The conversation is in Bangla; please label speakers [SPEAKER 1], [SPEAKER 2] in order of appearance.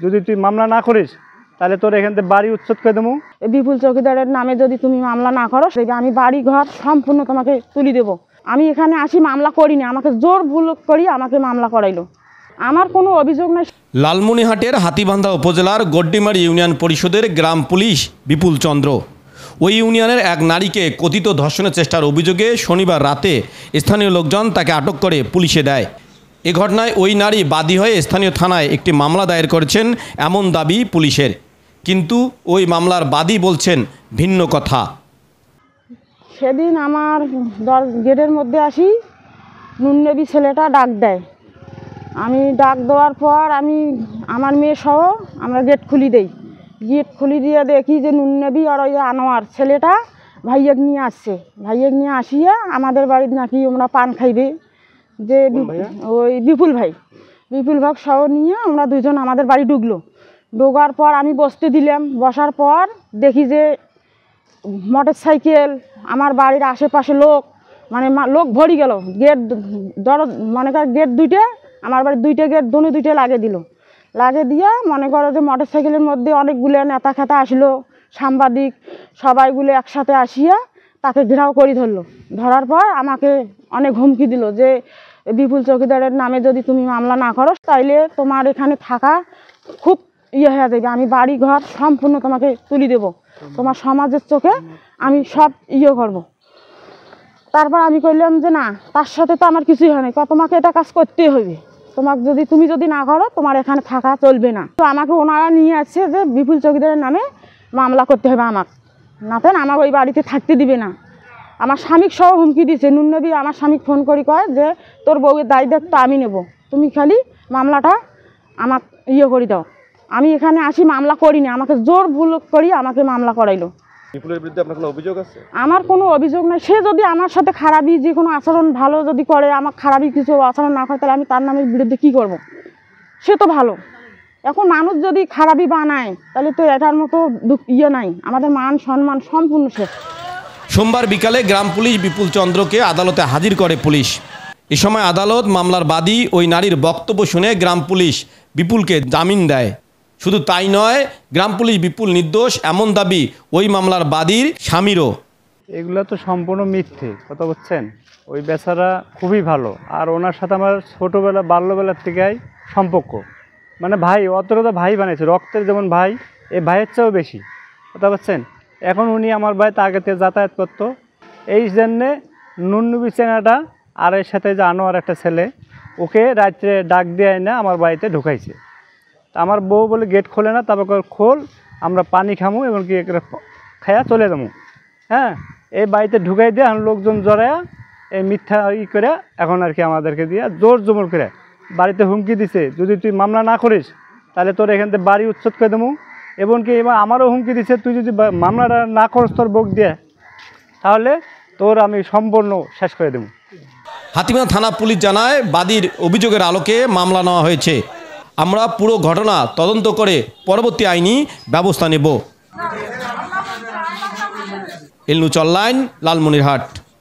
[SPEAKER 1] যদি তুই মামলা না করিস তাহলে তোর এখান থেকে বাড়ি উচ্ছেদ করে দেবো।
[SPEAKER 2] বিপুল চৌকিদারের নামে যদি তুমি মামলা না করো সেটা আমি বাড়ি ঘর সম্পূর্ণ তোমাকে তুলে দেবো। আমি এখানে আসি মামলা করিনি, আমাকে জোর ভুল করি আমাকে মামলা করাইলো। আমার কোনো অভিযোগ নাই।
[SPEAKER 3] লালমনিরহাটের হাতীবান্ধা উপজেলার গড্ডিমারি ইউনিয়ন পরিষদের গ্রাম পুলিশ বিপুল চন্দ্র ওই ইউনিয়নের এক নারীকে কথিত ধর্ষণের চেষ্টার অভিযোগে শনিবার রাতে স্থানীয় লোকজন তাকে আটক করে পুলিশে দেয়। এ ঘটনায় ওই নারী বাদী হয়ে স্থানীয় থানায় একটি মামলা দায়ের করেছেন এমন দাবি পুলিশের, কিন্তু ওই মামলার বাদী বলছেন ভিন্ন কথা।
[SPEAKER 2] সেদিন আমার গেটের মধ্যে আসি, নুননবী ছেলেটা ডাক দেয়। আমি ডাক দেওয়ার পর আমি আমার মেয়ে সহ আমরা গেট খুলি দেই। গেট খুলি দিয়ে দেখি যে নুননবী আর ওই আনোয়ার ছেলেটা ভাইয়েক নিয়ে আসছে। ভাইয়েক নিয়ে আসিয়া আমাদের বাড়িতে নাকি আমরা পান খাইবে, যে ওই বিপুল ভাই সহ নিয়ে আমরা দুজন আমাদের বাড়ি ঢুকলো। ঢোকার পর আমি বসতে দিলাম। বসার পর দেখি যে মোটর সাইকেল, আমার বাড়ির আশেপাশে লোক লোক ভরি গেল। গেট ধরো মনে কর গেট দুইটা, আমার বাড়ির দুইটা গেট দুইটা লাগিয়ে দিল। লাগিয়ে দিয়ে মনে করো যে মোটর সাইকেলের মধ্যে অনেকগুলো নেতা খেতা আসলো, সাংবাদিক সবাইগুলো একসাথে আসিয়া তাকে ঘেরাও করে ধরলো। ধরার পর আমাকে অনেক হুমকি দিল যে বিপুল চৌকিদারের নামে যদি তুমি মামলা না করো তাইলে তোমার এখানে থাকা খুব হয়ে যাবে, আমি বাড়ি ঘর সম্পূর্ণ তোমাকে তুলে দেবো, তোমার সমাজের চোখে আমি সব করব। তারপর আমি কইলাম যে না, তার সাথে তো আমার কিছুই হয় না, তোমাকে এটা কাজ করতেই হবে, তুমি যদি না করো তোমার এখানে থাকা চলবে না। তো আমাকে ওনারা নিয়ে আসছে যে বিপুল চৌকিদারের নামে মামলা করতে হবে আমাকে, নাতেন আমার ওই বাড়িতে থাকতে দিবে না। আমার স্বামীকে সহ হুমকি দিয়েছে। নুননবী আমার স্বামীকে ফোন করি কয় যে তোর বউয়ের দায়িত্ব আমি নেব, তুমি খালি মামলাটা আমার করে দাও। আমি এখানে আসি মামলা করিনি, আমাকে জোর ভুল করি আমাকে মামলা করাইলো।
[SPEAKER 4] বিপুলের বিরুদ্ধে আপনার কোনো অভিযোগ আছে?
[SPEAKER 2] আমার কোনো অভিযোগ নাই। সে যদি আমার সাথে খারাপই যে কোনো আচরণ ভালো যদি করে, আমার খারাপই কিছু আচরণ না করে, তাহলে আমি তার নামের বিরুদ্ধে কী করব? সে তো ভালো। এখন মানুষ যদি খারাপই বানায় তাহলে তো এটার মতো নাই, আমাদের মান সম্মান সম্পূর্ণ শেষ।
[SPEAKER 3] সোমবার বিকালে গ্রাম পুলিশ বিপুল চন্দ্রকে আদালতে হাজির করে পুলিশ। এ সময় আদালত মামলার বাদী ওই নারীর বক্তব্য শুনে গ্রাম পুলিশ বিপুলকে জামিন দেয়। শুধু তাই নয়, গ্রাম পুলিশ বিপুল নির্দোষ এমন দাবি ওই মামলার বাদীর স্বামীরও।
[SPEAKER 1] এগুলো তো সম্পূর্ণ মিথ্যে কথা, বুঝছেন? ওই বেচারা খুবই ভালো, আর ওনার সাথে আমার ছোটোবেলা বাল্যবেলার থেকেই সম্পর্ক, ভাই, অতটা ভাই বানিয়েছে, রক্তের যেমন ভাই, এই ভাইয়ের চেয়েও বেশি কথা, বুঝছেন? এখন উনি আমার বাড়িতে আগে থেকে যাতায়াত করতো, এই জন্যে নুননবী চেনাটা আর এর সাথে যে আনোয়ার একটা ছেলে, ওকে রাত্রে ডাক দিয়ে না আমার বাড়িতে ঢুকাইছে। আমার বউ বলে গেট খোলে না, তারপর খোল, আমরা পানি খামু এবং কি খায়া চলে যাবো। হ্যাঁ, এই বাড়িতে ঢুকাই দিয়ে লোকজন জড়ায়া এই মিথ্যা করে এখন আর কি আমাদেরকে দিয়ে জোর জমর করে বাড়িতে হুমকি দিছে, যদি তুই মামলা না করিস তাহলে তোর এখান থেকে বাড়ি উচ্ছেদ করে দেবো। এবং কি এবার আমারও হুমকি দিছে, তুই যদি মামলাটা না করিস তোর বউক দিয়ে, তাহলে তোর আমি সম্পূর্ণ শেষ করে দেবো।
[SPEAKER 3] হাতীবান্ধা থানা পুলিশ জানায়, বাদীর অভিযোগের আলোকে মামলা নেওয়া হয়েছে। আমরা পুরো ঘটনা তদন্ত করে পরবর্তী আইনি ব্যবস্থা নেব। এলনুচ অনলাইন, লালমনিরহাট।